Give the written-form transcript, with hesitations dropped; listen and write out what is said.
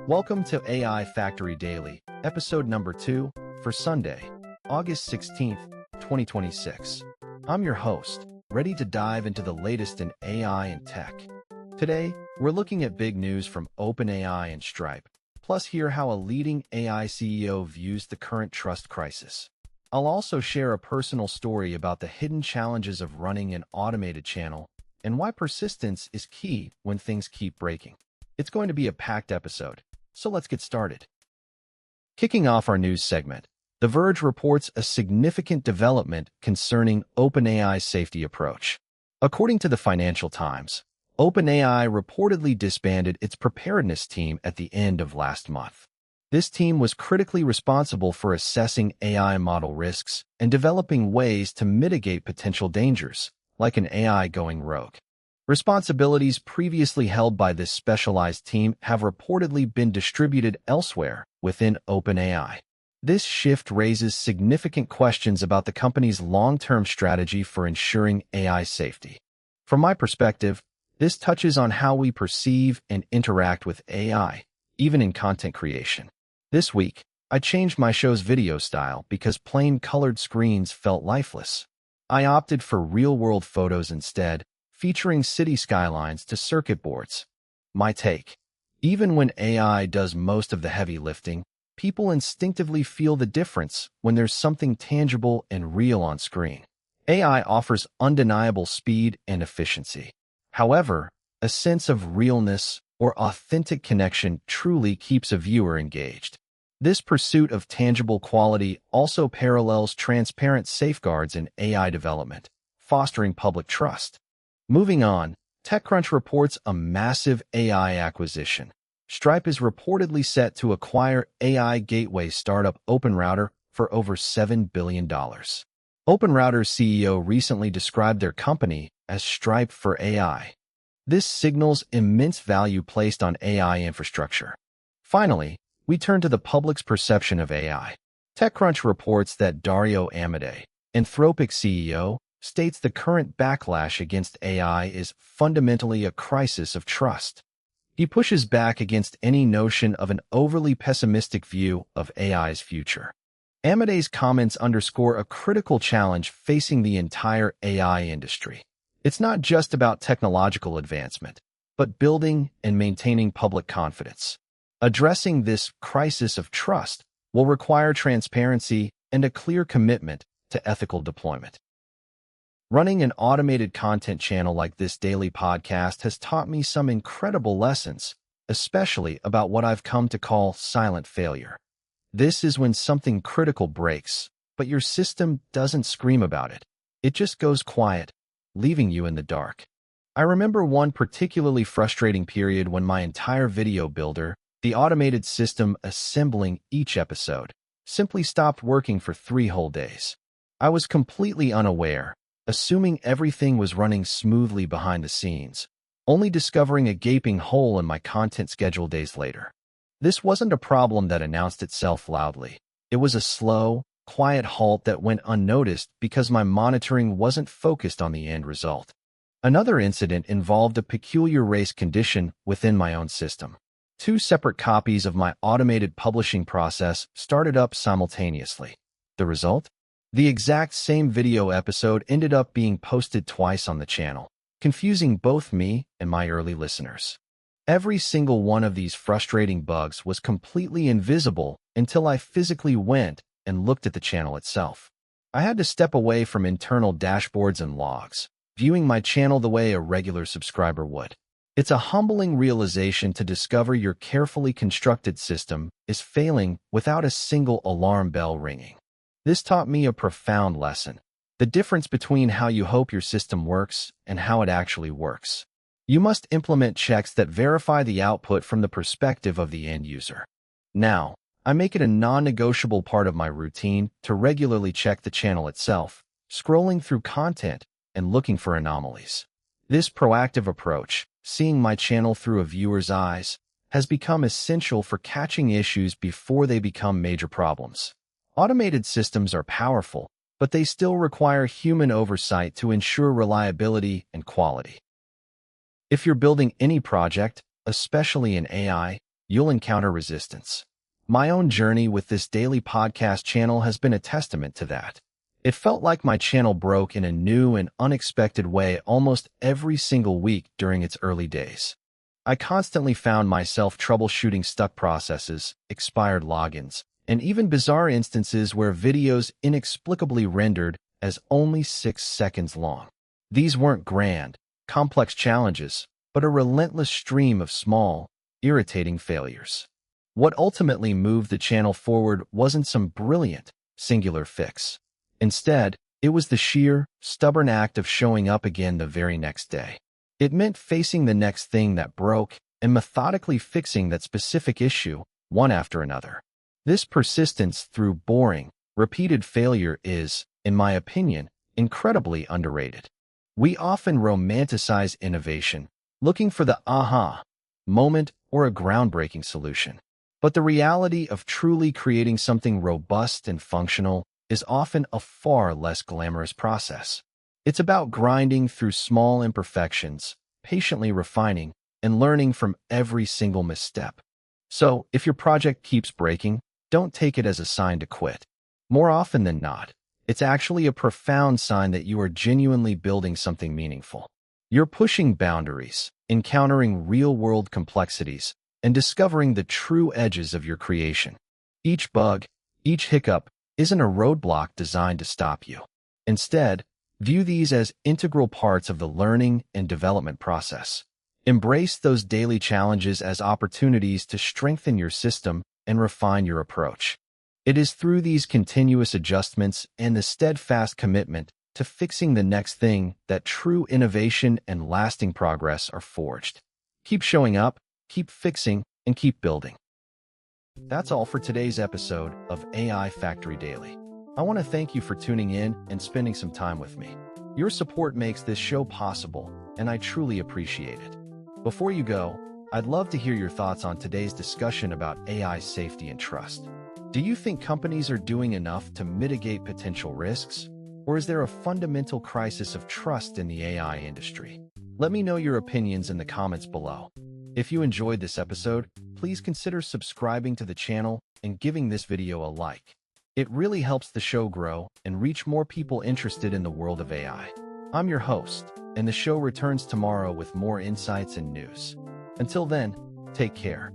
Welcome to AI Factory Daily, episode number 2, for Sunday, August 16th, 2026. I'm your host, ready to dive into the latest in AI and tech. Today, we're looking at big news from OpenAI and Stripe, plus hear how a leading AI CEO views the current trust crisis. I'll also share a personal story about the hidden challenges of running an automated channel and why persistence is key when things keep breaking. It's going to be a packed episode, so let's get started. Kicking off our news segment, The Verge reports a significant development concerning OpenAI's safety approach. According to the Financial Times, OpenAI reportedly disbanded its preparedness team at the end of last month. This team was critically responsible for assessing AI model risks and developing ways to mitigate potential dangers, like an AI going rogue. Responsibilities previously held by this specialized team have reportedly been distributed elsewhere within OpenAI. This shift raises significant questions about the company's long-term strategy for ensuring AI safety. From my perspective, this touches on how we perceive and interact with AI, even in content creation. This week, I changed my show's video style because plain colored screens felt lifeless. I opted for real-world photos instead, featuring city skylines to circuit boards. My take: even when AI does most of the heavy lifting, people instinctively feel the difference when there's something tangible and real on screen. AI offers undeniable speed and efficiency. However, a sense of realness or authentic connection truly keeps a viewer engaged. This pursuit of tangible quality also parallels transparent safeguards in AI development, fostering public trust. Moving on, TechCrunch reports a massive AI acquisition. Stripe is reportedly set to acquire AI gateway startup OpenRouter for over $7 billion. OpenRouter's CEO recently described their company as Stripe for AI. This signals immense value placed on AI infrastructure. Finally, we turn to the public's perception of AI. TechCrunch reports that Dario Amodei, Anthropic CEO, states the current backlash against AI is fundamentally a crisis of trust. He pushes back against any notion of an overly pessimistic view of AI's future. Amodei's comments underscore a critical challenge facing the entire AI industry. It's not just about technological advancement, but building and maintaining public confidence. Addressing this crisis of trust will require transparency and a clear commitment to ethical deployment. Running an automated content channel like this daily podcast has taught me some incredible lessons, especially about what I've come to call silent failure. This is when something critical breaks, but your system doesn't scream about it. It just goes quiet, leaving you in the dark. I remember one particularly frustrating period when my entire video builder, the automated system assembling each episode, simply stopped working for 3 whole days. I was completely unaware, assuming everything was running smoothly behind the scenes, only discovering a gaping hole in my content schedule days later. This wasn't a problem that announced itself loudly. It was a slow, quiet halt that went unnoticed because my monitoring wasn't focused on the end result. Another incident involved a peculiar race condition within my own system. 2 separate copies of my automated publishing process started up simultaneously. The result? The exact same video episode ended up being posted twice on the channel, confusing both me and my early listeners. Every single one of these frustrating bugs was completely invisible until I physically went and looked at the channel itself. I had to step away from internal dashboards and logs, viewing my channel the way a regular subscriber would. It's a humbling realization to discover your carefully constructed system is failing without a single alarm bell ringing. This taught me a profound lesson: the difference between how you hope your system works and how it actually works. You must implement checks that verify the output from the perspective of the end user. Now, I make it a non-negotiable part of my routine to regularly check the channel itself, scrolling through content and looking for anomalies. This proactive approach, seeing my channel through a viewer's eyes, has become essential for catching issues before they become major problems. Automated systems are powerful, but they still require human oversight to ensure reliability and quality. If you're building any project, especially in AI, you'll encounter resistance. My own journey with this daily podcast channel has been a testament to that. It felt like my channel broke in a new and unexpected way almost every single week during its early days. I constantly found myself troubleshooting stuck processes, expired logins, and even bizarre instances where videos inexplicably rendered as only 6 seconds long. These weren't grand, complex challenges, but a relentless stream of small, irritating failures. What ultimately moved the channel forward wasn't some brilliant, singular fix. Instead, it was the sheer, stubborn act of showing up again the very next day. It meant facing the next thing that broke and methodically fixing that specific issue, one after another. This persistence through boring, repeated failure is, in my opinion, incredibly underrated. We often romanticize innovation, looking for the aha moment or a groundbreaking solution. But the reality of truly creating something robust and functional is often a far less glamorous process. It's about grinding through small imperfections, patiently refining, and learning from every single misstep. So, if your project keeps breaking, don't take it as a sign to quit. More often than not, it's actually a profound sign that you are genuinely building something meaningful. You're pushing boundaries, encountering real-world complexities, and discovering the true edges of your creation. Each bug, each hiccup, isn't a roadblock designed to stop you. Instead, view these as integral parts of the learning and development process. Embrace those daily challenges as opportunities to strengthen your system and refine your approach. It is through these continuous adjustments and the steadfast commitment to fixing the next thing that true innovation and lasting progress are forged. Keep showing up, keep fixing, and keep building. That's all for today's episode of AI Factory Daily. I want to thank you for tuning in and spending some time with me. Your support makes this show possible, and I truly appreciate it. Before you go, I'd love to hear your thoughts on today's discussion about AI safety and trust. Do you think companies are doing enough to mitigate potential risks? Or is there a fundamental crisis of trust in the AI industry? Let me know your opinions in the comments below. If you enjoyed this episode, please consider subscribing to the channel and giving this video a like. It really helps the show grow and reach more people interested in the world of AI. I'm your host, and the show returns tomorrow with more insights and news. Until then, take care.